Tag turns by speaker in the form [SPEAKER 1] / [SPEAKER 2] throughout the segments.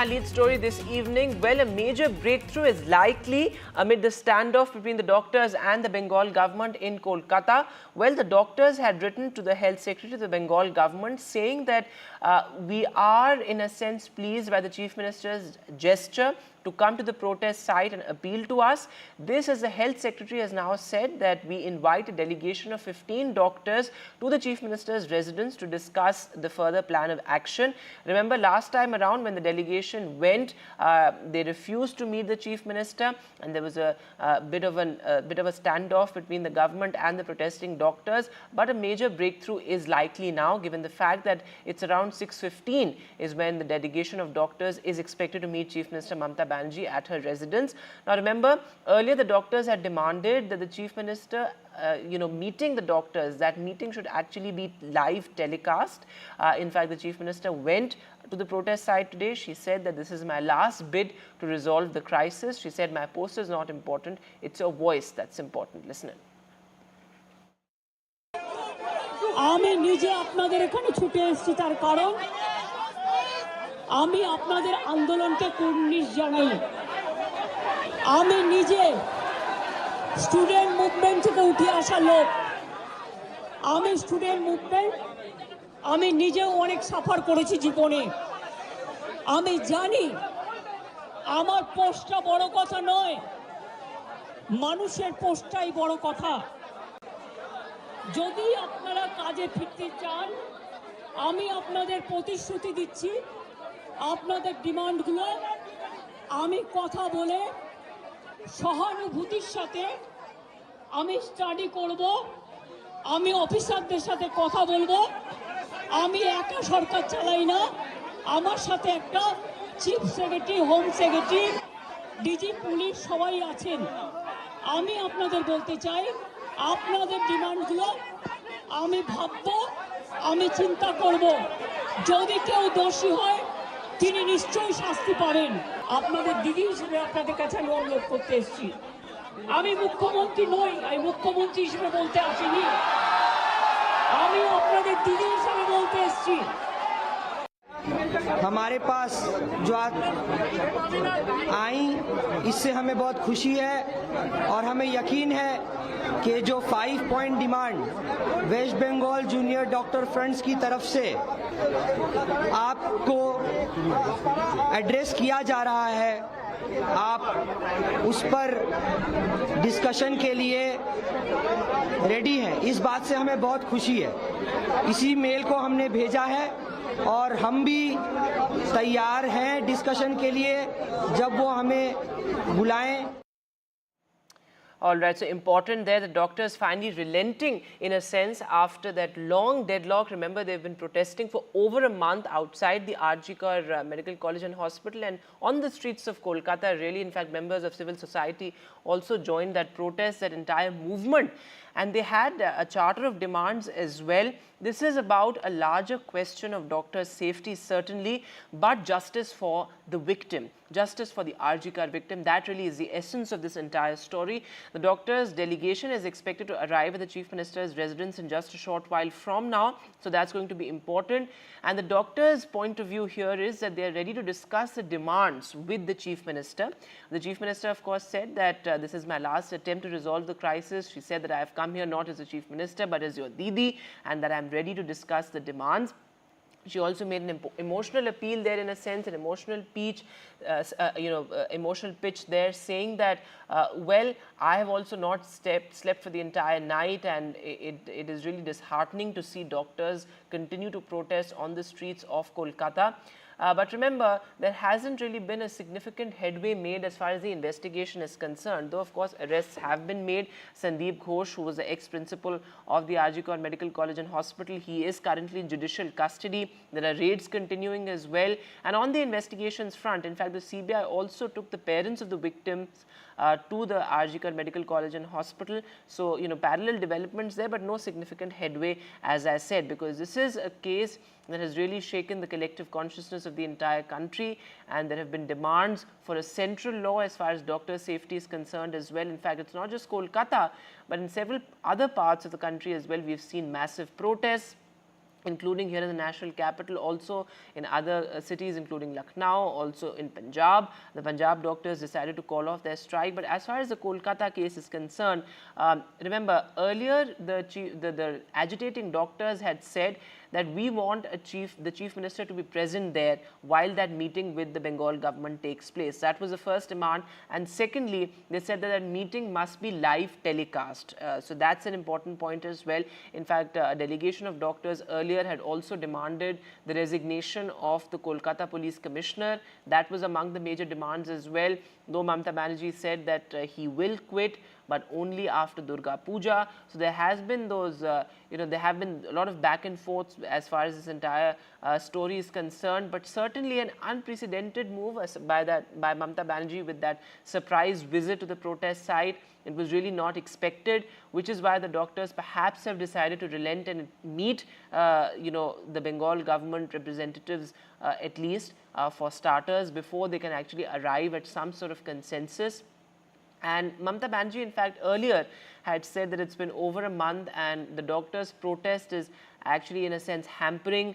[SPEAKER 1] Our lead story this evening, well, a major breakthrough is likely amid the standoff between the doctors and the Bengal government in Kolkata. Well, the doctors had written to the health secretary of the Bengal government saying that we are in a sense pleased by the chief minister's gesture to come to the protest site and appeal to us. This, as the health secretary has now said, that we invite a delegation of 15 doctors to the chief minister's residence to discuss the further plan of action. Remember, last time around when the delegation went, they refused to meet the chief minister, and there was a bit of a standoff between the government and the protesting doctors. But a major breakthrough is likely now, given the fact that it's around 6:15 is when the delegation of doctors is expected to meet Chief Minister Mamata Banerjee at her residence. Now remember, earlier the doctors had demanded that the chief minister meeting the doctors, that meeting should actually be live telecast. In fact, the chief minister went to the protest site today. She said that this is my last bid to resolve the crisis. She said, my post is not important, it's your voice that's important. Listen in.
[SPEAKER 2] আমি নিজে আপনাদের এখানে ছুটে এসেছি তার কারণ আমি আপনাদের আন্দোলনকে কুর্নিশ জানাই। আমি নিজে স্টুডেন্ট মুভমেন্ট থেকে উঠে আসা লোক। আমি স্টুডেন্ট মুভমেন্ট আমি নিজেও অনেক সাফার করেছি জীবনে। আমি জানি আমার পোস্টটা বড় কথা নয়, মানুষের পোস্টটাই বড় কথা। যদি আপনারা কাজে ফিরতে চান, আমি আপনাদের প্রতিশ্রুতি দিচ্ছি, আপনাদের ডিমান্ডগুলো আমি কথা বলে সহানুভূতির সাথে আমি স্টাডি করব, আমি অফিসারদের সাথে কথা বলবো। আমি একা সরকার চালাই না, আমার সাথে একটা chief secretary, home secretary, DG police সবাই আছেন। আমি আপনাদের বলতে চাই, আপনাদের ডিমান্ডগুলো আমি ভাববো, আমি চিন্তা করব। যদি কেউ দোষী হয় তিনি নিশ্চয়ই শাস্তি পাবেন। আপনাদের দিদি হিসেবে আপনাদের কাছে আমি অনুরোধ করতে এসেছি। আমি মুখ্যমন্ত্রী নই, আমি মুখ্যমন্ত্রী হিসেবে বলতে আসিনি, আমি আপনাদের দিদি হিসেবে বলতে এসেছি।
[SPEAKER 3] हमारे पास जो आज आई, इससे हमें बहुत खुशी है और हमें यकीन है कि जो 5 point demand West Bengal junior doctor friends की तरफ से आपको एड्रेस किया जा रहा है, आप उस पर डिस्कशन के लिए रेडी हैं। इस बात से हमें बहुत खुशी है। इसी मेल को हमने भेजा है और हम भी तैयार हैं डिस्कशन के लिए जब वो हमें बुलाएं।
[SPEAKER 1] All right, so important there, the doctors finally relenting in a sense after that long deadlock. Remember, they've been protesting for over a month outside the Arjikar Medical College and Hospital and on the streets of Kolkata. Really, in fact, members of civil society also joined that protest, that entire movement. And they had a charter of demands as well. This is about a larger question of doctors' safety, certainly, but justice for the victim, justice for the Arjikar victim. That really is the essence of this entire story. The doctors' delegation is expected to arrive at the Chief Minister's residence in just a short while from now. So that's going to be important. And the doctors' point of view here is that they are ready to discuss the demands with the Chief Minister. The Chief Minister, of course, said that this is my last attempt to resolve the crisis. She said that I have come here not as a Chief Minister, but as your Didi, and that I am ready to discuss the demands. She also made an emotional appeal there, in a sense, an emotional pitch, emotional pitch there, saying that, well, I have also not slept for the entire night, and it is really disheartening to see doctors continue to protest on the streets of Kolkata. But remember, there hasn't really been a significant headway made as far as the investigation is concerned, though of course arrests have been made. Sandip Ghosh, who was the ex-principal of the Arjikar Medical College and Hospital, he is currently in judicial custody. There are raids continuing as well. And on the investigations front, in fact, the CBI also took the parents of the victims to the Arjikar Medical College and Hospital. So, parallel developments there, but no significant headway, as I said, because this is a case that has really shaken the collective consciousness of the entire country, and there have been demands for a central law as far as doctor safety is concerned as well. In fact, it's not just Kolkata, but in several other parts of the country as well, we've seen massive protests. including here in the national capital, also in other cities, including Lucknow, also in Punjab. The Punjab doctors decided to call off their strike. But as far as the Kolkata case is concerned, remember earlier the agitating doctors had said that we want the chief minister to be present there while that meeting with the Bengal government takes place. That was the first demand. And secondly, they said that that meeting must be live telecast. So that's an important point as well. In fact, a delegation of doctors earlier had also demanded the resignation of the Kolkata police commissioner. That was among the major demands as well, though Mamata Banerjee said that he will quit, but only after Durga Puja. So there has been those, there have been a lot of back and forth as far as this entire story is concerned, but certainly an unprecedented move by Mamata Banerjee with that surprise visit to the protest site. It was really not expected, which is why the doctors perhaps have decided to relent and meet, the Bengal government representatives at least for starters before they can actually arrive at some sort of consensus. And Mamata Banerjee, in fact, earlier had said that it's been over a month and the doctors' protest is actually, in a sense, hampering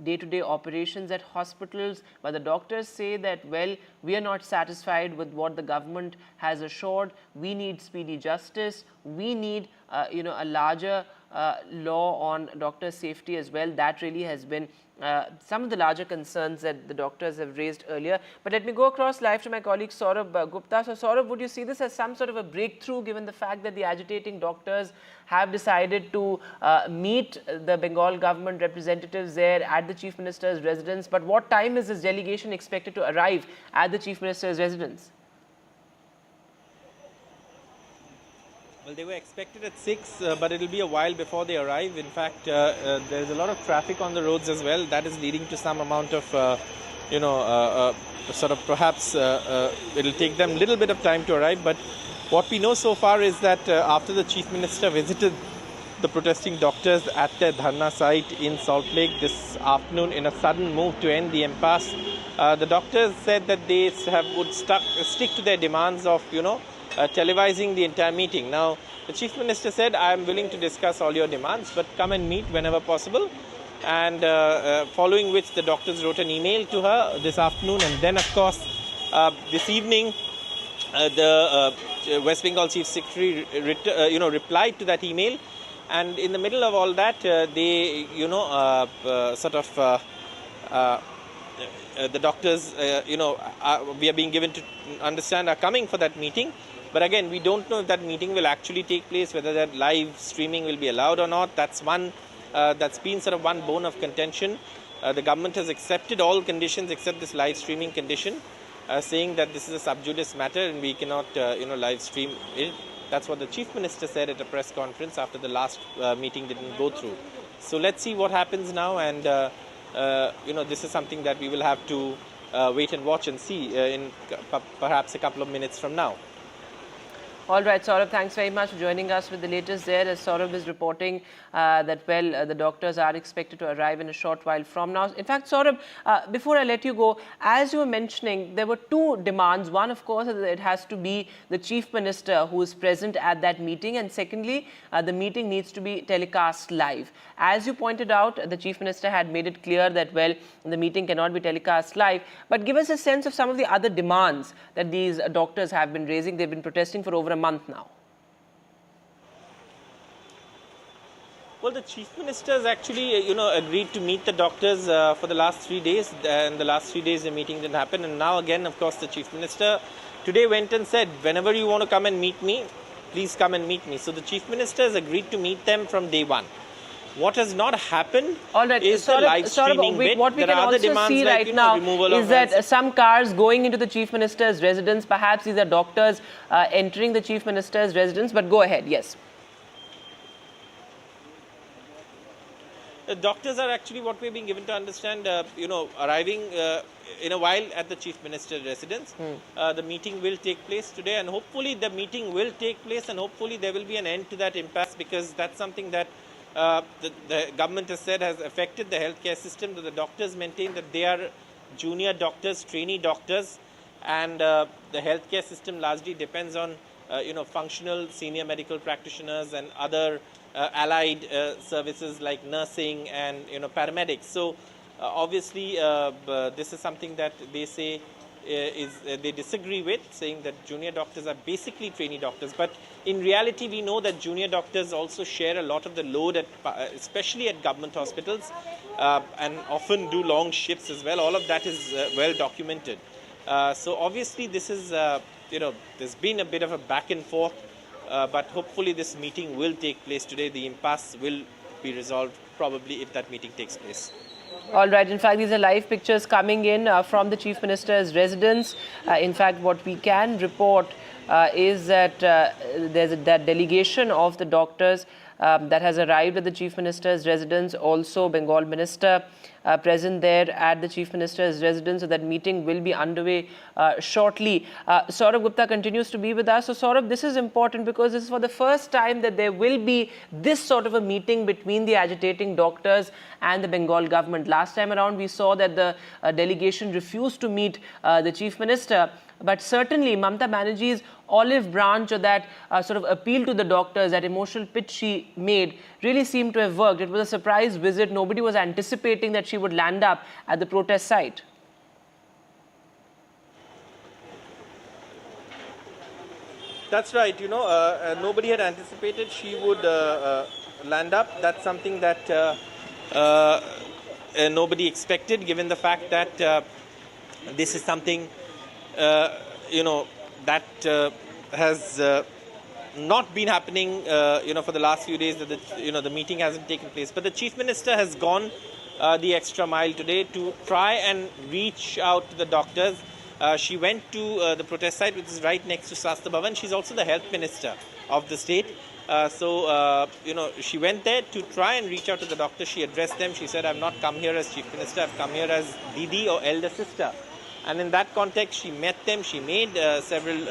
[SPEAKER 1] day-to-day operations at hospitals. But the doctors say that, well, we are not satisfied with what the government has assured. We need speedy justice. We need, a larger law on doctor safety as well. That really has been some of the larger concerns that the doctors have raised earlier. But let me go across live to my colleague Saurabh Gupta. So Saurabh, would you see this as some sort of a breakthrough given the fact that the agitating doctors have decided to meet the Bengal government representatives there at the Chief Minister's residence? But what time is this delegation expected to arrive at the Chief Minister's residence?
[SPEAKER 4] Well, they were expected at 6, but it will be a while before they arrive. In fact, there is a lot of traffic on the roads as well. That is leading to some amount of, sort of perhaps it will take them a little bit of time to arrive. But what we know so far is that after the Chief Minister visited the protesting doctors at their dharna site in Salt Lake this afternoon in a sudden move to end the impasse, the doctors said that they would stick to their demands of, televising the entire meeting. Now, the Chief Minister said, I am willing to discuss all your demands, but come and meet whenever possible. And following which the doctors wrote an email to her this afternoon. And then, of course, this evening, the West Bengal Chief Secretary, replied to that email. And in the middle of all that, they, the doctors, we are being given to understand are coming for that meeting. But again, we don't know if that meeting will actually take place, whether that live streaming will be allowed or not. That's been sort of one bone of contention. The government has accepted all conditions except this live streaming condition, saying that this is a sub judice matter and we cannot, live stream it. That's what the Chief Minister said at a press conference after the last meeting didn't go through. So let's see what happens now, and this is something that we will have to wait and watch and see in perhaps a couple of minutes from now.
[SPEAKER 1] All right, Saurabh, thanks very much for joining us with the latest there. As Saurabh is reporting that, the doctors are expected to arrive in a short while from now. In fact, Saurabh, before I let you go, as you were mentioning, there were two demands. One, of course, is that it has to be the Chief Minister who is present at that meeting. And secondly, the meeting needs to be telecast live. As you pointed out, the Chief Minister had made it clear that, the meeting cannot be telecast live. But give us a sense of some of the other demands that these doctors have been raising. They've been protesting for over a month now.
[SPEAKER 4] Well, the Chief Minister has actually, agreed to meet the doctors for the last 3 days. And the last 3 days, the meeting didn't happen. And now again, of course, the Chief Minister today went and said, whenever you want to come and meet me, please come and meet me. So the Chief Minister has agreed to meet them from day one. What has not happened is the live streaming bit.
[SPEAKER 1] What we can also see right now is that some cars going into the Chief Minister's residence, perhaps these are doctors entering the Chief Minister's residence, but go ahead, yes.
[SPEAKER 4] The doctors are actually, what we're being given to understand, arriving in a while at the Chief Minister's residence. The meeting will take place today, and hopefully the meeting will take place, and hopefully there will be an end to that impasse, because that's something that the government has said has affected the healthcare system. The doctors maintain that they are junior doctors, trainee doctors, and the healthcare system largely depends on functional senior medical practitioners and other allied services like nursing and paramedics. So obviously this is something that they say they disagree with, saying that junior doctors are basically trainee doctors. But in reality, we know that junior doctors also share a lot of the load, especially at government hospitals, and often do long shifts as well. All of that is well documented. So obviously, this is there's been a bit of a back and forth, but hopefully this meeting will take place today. The impasse will be resolved probably if that meeting takes place.
[SPEAKER 1] All right. In fact, these are live pictures coming in from the Chief Minister's residence. In fact, what we can report is that there's that delegation of the doctors that has arrived at the Chief Minister's residence. Also, Bengal Minister present there at the Chief Minister's residence. So that meeting will be underway shortly. Saurabh Gupta continues to be with us. So Saurabh, this is important because this is for the first time that there will be this sort of a meeting between the agitating doctors and the Bengal government. Last time around, we saw that the delegation refused to meet the Chief Minister. But certainly, Mamata Banerjee's olive branch, or that sort of appeal to the doctors, that emotional pitch she made, really seemed to have worked. It was a surprise visit. Nobody was anticipating that she would land up at the protest site.
[SPEAKER 4] That's right. Nobody had anticipated she would land up. That's something that nobody expected, given the fact that this is something that has not been happening, for the last few days. That the meeting hasn't taken place. But the Chief Minister has gone the extra mile today to try and reach out to the doctors. She went to the protest site, which is right next to Swasthya Bhavan. She's also the Health Minister of the state. She went there to try and reach out to the doctors. She addressed them. She said, "I've not come here as Chief Minister. I've come here as Didi, or elder sister." And in that context, she met them. She made several,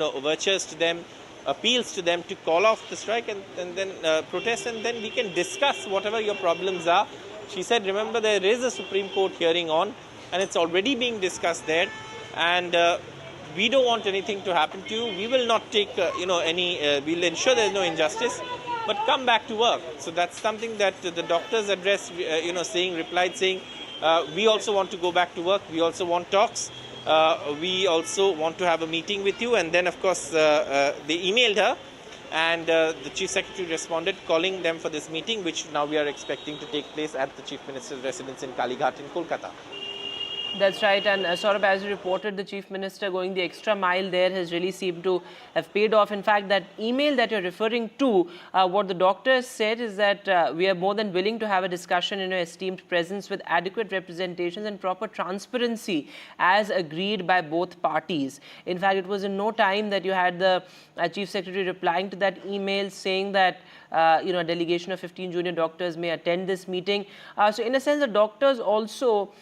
[SPEAKER 4] overtures to them, appeals to them to call off the strike and then protest, and then we can discuss whatever your problems are. She said, remember, there is a Supreme Court hearing on, and it's already being discussed there, and we don't want anything to happen to you. We will not take, we'll ensure there's no injustice, but come back to work. So that's something that the doctors addressed, replied saying, we also want to go back to work. We also want talks. We also want to have a meeting with you. And then, of course, they emailed her, and the Chief Secretary responded, calling them for this meeting, which now we are expecting to take place at the Chief Minister's residence in Kalighat in Kolkata.
[SPEAKER 1] That's right. And Saurabh, as you reported, the Chief Minister going the extra mile there has really seemed to have paid off. In fact, that email that you're referring to, what the doctors said is that we are more than willing to have a discussion in your esteemed presence with adequate representations and proper transparency as agreed by both parties. In fact, it was in no time that you had the Chief Secretary replying to that email saying that a delegation of 15 junior doctors may attend this meeting. So in a sense, the doctors also,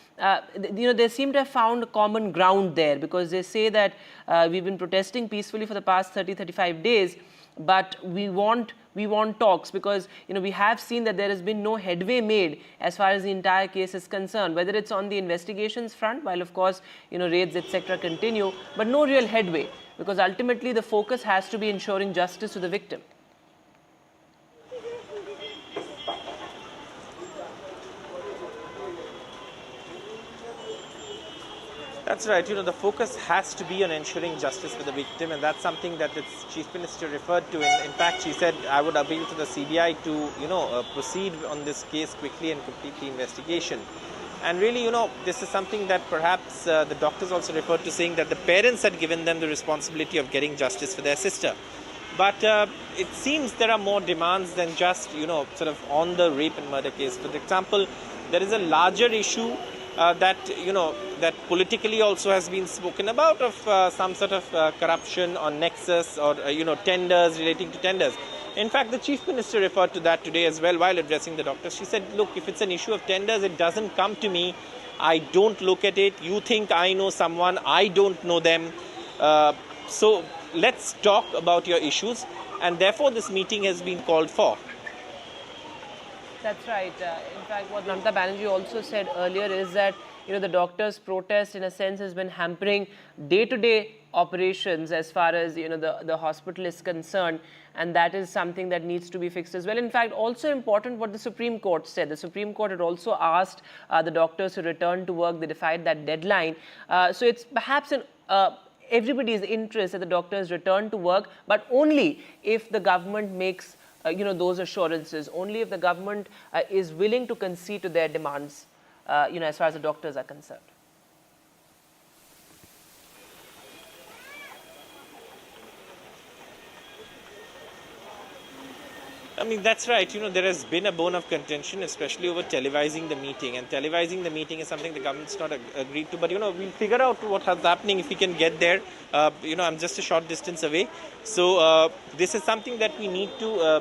[SPEAKER 1] they seem to have found common ground there, because they say that we've been protesting peacefully for the past 30-35 days, but we want talks, because we have seen that there has been no headway made as far as the entire case is concerned, whether it's on the investigations front, while of course raids etc. continue, but no real headway, because ultimately the focus has to be ensuring justice to the victim.
[SPEAKER 4] That's right. The focus has to be on ensuring justice for the victim, and that's something that the Chief Minister referred to. In fact, she said, I would appeal to the CBI to, proceed on this case quickly and complete the investigation. And really, this is something that perhaps the doctors also referred to, saying that the parents had given them the responsibility of getting justice for their sister. But it seems there are more demands than just, sort of on the rape and murder case. For example, there is a larger issue that politically also has been spoken about, of some sort of corruption or nexus, or tenders, relating to tenders. In fact, the Chief Minister referred to that today as well while addressing the doctors. She said, look, if it's an issue of tenders, it doesn't come to me. I don't look at it. You think I know someone, I don't know them. So let's talk about your issues, and therefore this meeting has been called for.
[SPEAKER 1] That's right. In fact, what Mamata Banerjee also said earlier is that the doctors' protest in a sense has been hampering day-to-day operations as far as, the hospital is concerned. And that is something that needs to be fixed as well. In fact, also important what the Supreme Court said. The Supreme Court had also asked the doctors to return to work. They defied that deadline. So it's perhaps in everybody's interest that the doctors return to work, but only if the government makes those assurances, only if the government is willing to concede to their demands, as far as the doctors are concerned.
[SPEAKER 4] I mean, that's right. There has been a bone of contention, especially over televising the meeting. And televising the meeting is something the government's not agreed to. But, we'll figure out what's happening if we can get there. I'm just a short distance away. So this is something that we need to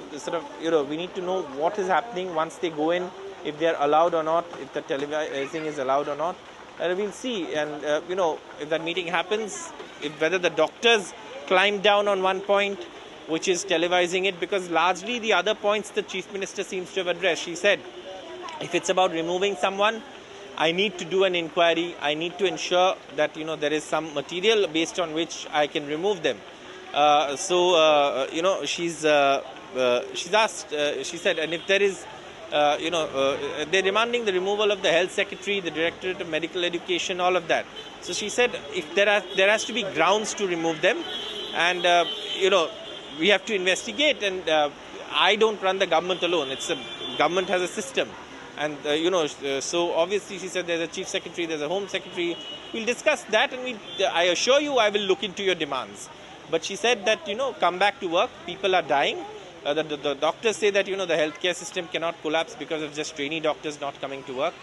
[SPEAKER 4] we need to know what is happening once they go in, if they're allowed or not, if the televising is allowed or not. We'll see. And, if that meeting happens, whether the doctors climb down on one point, which is televising it, because largely the other points the Chief Minister seems to have addressed. She said, if it's about removing someone, I need to do an inquiry. I need to ensure that, there is some material based on which I can remove them. She's asked, she said, and if there is, they're demanding the removal of the Health Secretary, the Directorate of Medical Education, all of that. So she said, if there has to be grounds to remove them, and, we have to investigate, and I don't run the government alone. Government has a system, and so obviously she said there's a Chief Secretary, there's a Home Secretary. We'll discuss that, and I assure you I will look into your demands. But she said that come back to work. People are dying. The doctors say that the healthcare system cannot collapse because of just trainee doctors not coming to work.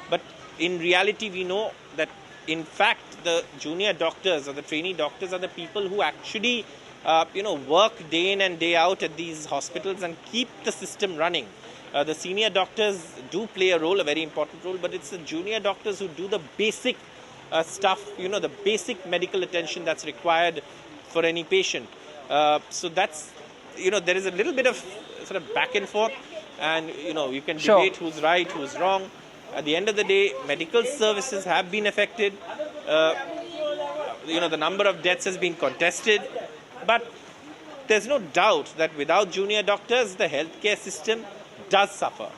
[SPEAKER 4] But in reality, we know that in fact the junior doctors or the trainee doctors are the people who actually work day in and day out at these hospitals and keep the system running. The senior doctors do play a role, a very important role, but it's the junior doctors who do the basic stuff, the basic medical attention that's required for any patient. So that's, there is a little bit of sort of back and forth, and, you can debate who's right, who's wrong. At the end of the day, medical services have been affected. The number of deaths has been contested. But there's no doubt that without junior doctors, the healthcare system does suffer.